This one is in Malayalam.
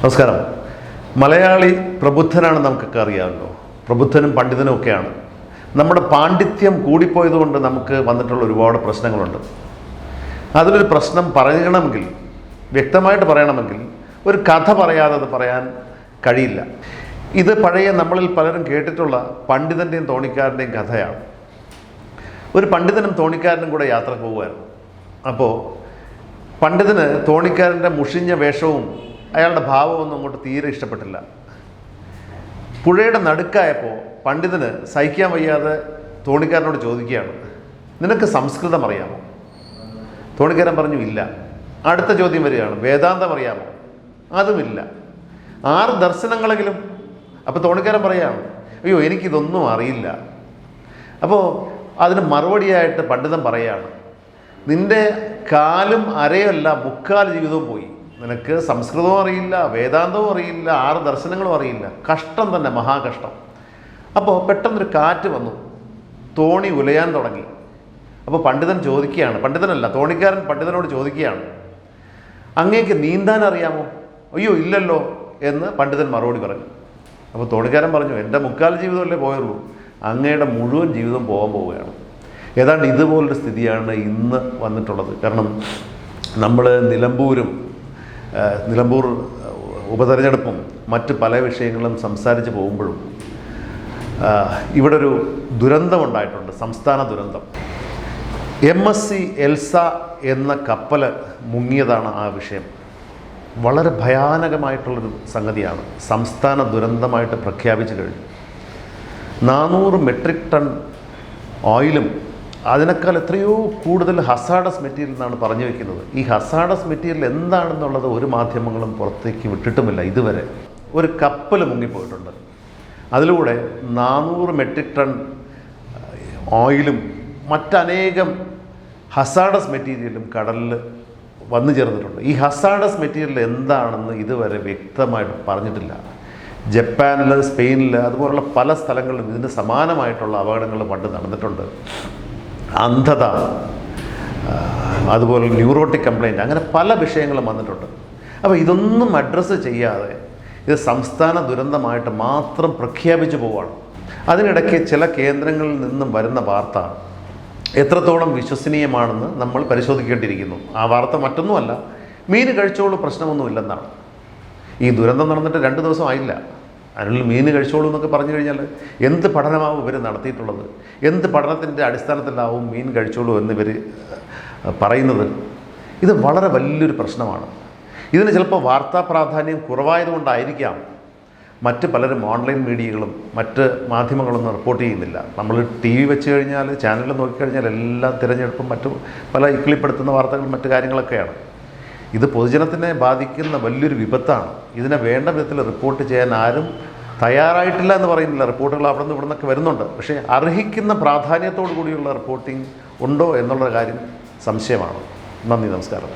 നമസ്കാരം. മലയാളി പ്രബുദ്ധനാണ്, നമുക്കൊക്കെ അറിയാമല്ലോ. പ്രബുദ്ധനും പണ്ഡിതനും ഒക്കെയാണ്. നമ്മുടെ പാണ്ഡിത്യം കൂടിപ്പോയതുകൊണ്ട് നമുക്ക് വന്നിട്ടുള്ള ഒരുപാട് പ്രശ്നങ്ങളുണ്ട്. അതിലൊരു പ്രശ്നം പറയണമെങ്കിൽ, വ്യക്തമായിട്ട് പറയണമെങ്കിൽ, ഒരു കഥ പറയാതെ അത് പറയാൻ കഴിയില്ല. ഇത് പഴയ നമ്മളിൽ പലരും കേട്ടിട്ടുള്ള പണ്ഡിതൻ്റെയും തോണിക്കാരൻ്റെയും കഥയാണ്. ഒരു പണ്ഡിതനും തോണിക്കാരനും കൂടെ യാത്രക്ക് പോകുമായിരുന്നു. അപ്പോൾ പണ്ഡിതന് തോണിക്കാരൻ്റെ മുഷിഞ്ഞ വേഷവും അയാളുടെ ഭാവമൊന്നും അങ്ങോട്ട് തീരെ ഇഷ്ടപ്പെട്ടില്ല. പുഴയുടെ നടുക്കായപ്പോൾ പണ്ഡിതന് സഹിക്കാൻ വയ്യാതെ തോണിക്കാരനോട് ചോദിക്കുകയാണ്, നിനക്ക് സംസ്കൃതം അറിയാമോ? തോണിക്കാരൻ പറഞ്ഞു, ഇല്ല. അടുത്ത ചോദ്യം വരികയാണ്, വേദാന്തം അറിയാമോ? അതുമില്ല. 6 ദർശനങ്ങളെങ്കിലും. അപ്പോൾ തോണിക്കാരൻ പറയുകയാണ്, അയ്യോ എനിക്കിതൊന്നും അറിയില്ല. അപ്പോൾ അതിന് മറുപടിയായിട്ട് പണ്ഡിതൻ പറയുകയാണ്, നിൻ്റെ കാലും അരയല്ല 3/4 ജീവിതവും പോയി. നിനക്ക് സംസ്കൃതവും അറിയില്ല, വേദാന്തവും അറിയില്ല, 6 ദർശനങ്ങളും അറിയില്ല. കഷ്ടം തന്നെ, മഹാകഷ്ടം. അപ്പോൾ പെട്ടെന്നൊരു കാറ്റ് വന്നു, തോണി ഉലയാൻ തുടങ്ങി. അപ്പോൾ പണ്ഡിതൻ ചോദിക്കുകയാണ്, പണ്ഡിതനല്ല തോണിക്കാരൻ പണ്ഡിതനോട് ചോദിക്കുകയാണ്, അങ്ങേക്ക് നീന്താൻ അറിയാമോ? അയ്യോ ഇല്ലല്ലോ എന്ന് പണ്ഡിതൻ മറുപടി പറഞ്ഞു. അപ്പോൾ തോണിക്കാരൻ പറഞ്ഞു, എൻ്റെ 3/4 ജീവിതമല്ലേ പോയുള്ളൂ, അങ്ങയുടെ മുഴുവൻ ജീവിതം പോകാൻ പോവുകയാണ്. ഏതാണ്ട് ഇതുപോലൊരു സ്ഥിതിയാണ് ഇന്ന് വന്നിട്ടുള്ളത്. കാരണം നമ്മൾ നിലമ്പൂർ ഉപതെരഞ്ഞെടുപ്പും മറ്റ് പല വിഷയങ്ങളും സംസാരിച്ച് പോകുമ്പോഴും ഇവിടെ ഒരു ദുരന്തമുണ്ടായിട്ടുണ്ട്, സംസ്ഥാന ദുരന്തം. MSC എൽസ എന്ന കപ്പൽ മുങ്ങിയതാണ് ആ വിഷയം. വളരെ ഭയാനകമായിട്ടുള്ളൊരു സംഗതിയാണ്. സംസ്ഥാന ദുരന്തമായിട്ട് പ്രഖ്യാപിച്ചു കഴിഞ്ഞു. 400 മെട്രിക് ടൺ ഓയിലും അതിനേക്കാൾ എത്രയോ കൂടുതൽ ഹസാഡസ് മെറ്റീരിയൽ എന്നാണ് പറഞ്ഞു വയ്ക്കുന്നത്. ഈ ഹസാഡസ് മെറ്റീരിയൽ എന്താണെന്നുള്ളത് ഒരു മാധ്യമങ്ങളും പുറത്തേക്ക് വിട്ടിട്ടുമില്ല ഇതുവരെ. ഒരു കപ്പൽ മുങ്ങിപ്പോയിട്ടുണ്ട്. അതിലൂടെ 400 മെട്രിക് ടൺ ഓയിലും മറ്റനേകം ഹസാഡസ് മെറ്റീരിയലും കടലിൽ വന്നു ചേർന്നിട്ടുണ്ട്. ഈ ഹസാഡസ് മെറ്റീരിയൽ എന്താണെന്ന് ഇതുവരെ വ്യക്തമായിട്ട് പറഞ്ഞിട്ടില്ല. ജപ്പാനിൽ, സ്പെയിനിൽ, അതുപോലുള്ള പല സ്ഥലങ്ങളിലും ഇതിന് സമാനമായിട്ടുള്ള അപകടങ്ങൾ പണ്ട് നടന്നിട്ടുണ്ട്. അന്ധത, അതുപോലെ ന്യൂറോട്ടിക് കംപ്ലൈൻറ്റ്, അങ്ങനെ പല വിഷയങ്ങളും വന്നിട്ടുണ്ട്. അപ്പോൾ ഇതൊന്നും അഡ്രസ്സ് ചെയ്യാതെ ഇത് സംസ്ഥാന ദുരന്തമായിട്ട് മാത്രം പ്രഖ്യാപിച്ചു പോവുകയാണ്. അതിനിടയ്ക്ക് ചില കേന്ദ്രങ്ങളിൽ നിന്നും വരുന്ന വാർത്ത എത്രത്തോളം വിശ്വസനീയമാണെന്ന് നമ്മൾ പരിശോധിക്കേണ്ടിയിരിക്കുന്നു. ആ വാർത്ത മറ്റൊന്നുമല്ല, മീൻ കഴിച്ചോളൂ പ്രശ്നമൊന്നുമില്ലെന്നാണ്. ഈ ദുരന്തം നടന്നിട്ട് 2 ദിവസം ആയില്ല, അതിനുള്ളിൽ മീൻ കഴിച്ചോളൂ എന്നൊക്കെ പറഞ്ഞു കഴിഞ്ഞാൽ എന്ത് പഠനമാവും ഇവർ നടത്തിയിട്ടുള്ളത്? എന്ത് പഠനത്തിൻ്റെ അടിസ്ഥാനത്തിലാവും മീൻ കഴിച്ചോളൂ എന്നിവർ പറയുന്നത്? ഇത് വളരെ വലിയൊരു പ്രശ്നമാണ്. ഇതിന് ചിലപ്പോൾ വാർത്താ പ്രാധാന്യം കുറവായതുകൊണ്ടായിരിക്കാം മറ്റ് പലരും ഓൺലൈൻ മീഡിയകളും മറ്റ് മാധ്യമങ്ങളൊന്നും റിപ്പോർട്ട് ചെയ്യുന്നില്ല. നമ്മൾ TV വെച്ച് കഴിഞ്ഞാൽ, ചാനൽ നോക്കിക്കഴിഞ്ഞാൽ എല്ലാ തിരഞ്ഞെടുപ്പും മറ്റു പല ഇക്കിളിപ്പെടുത്തുന്ന വാർത്തകളും മറ്റു കാര്യങ്ങളൊക്കെയാണ്. ഇത് പൊതുജനത്തിനെ ബാധിക്കുന്ന വലിയൊരു വിപത്താണ്. ഇതിനെ വേണ്ട വിധത്തിൽ റിപ്പോർട്ട് ചെയ്യാൻ ആരും തയ്യാറായിട്ടില്ല എന്ന് പറയുന്നില്ല. റിപ്പോർട്ടുകൾ അവിടെ നിന്ന് ഇവിടെ നിന്നൊക്കെ വരുന്നുണ്ട്. പക്ഷേ അർഹിക്കുന്ന പ്രാധാന്യത്തോടു കൂടിയുള്ള റിപ്പോർട്ടിംഗ് ഉണ്ടോ എന്നുള്ള കാര്യം സംശയമാണ്. നന്ദി, നമസ്കാരം.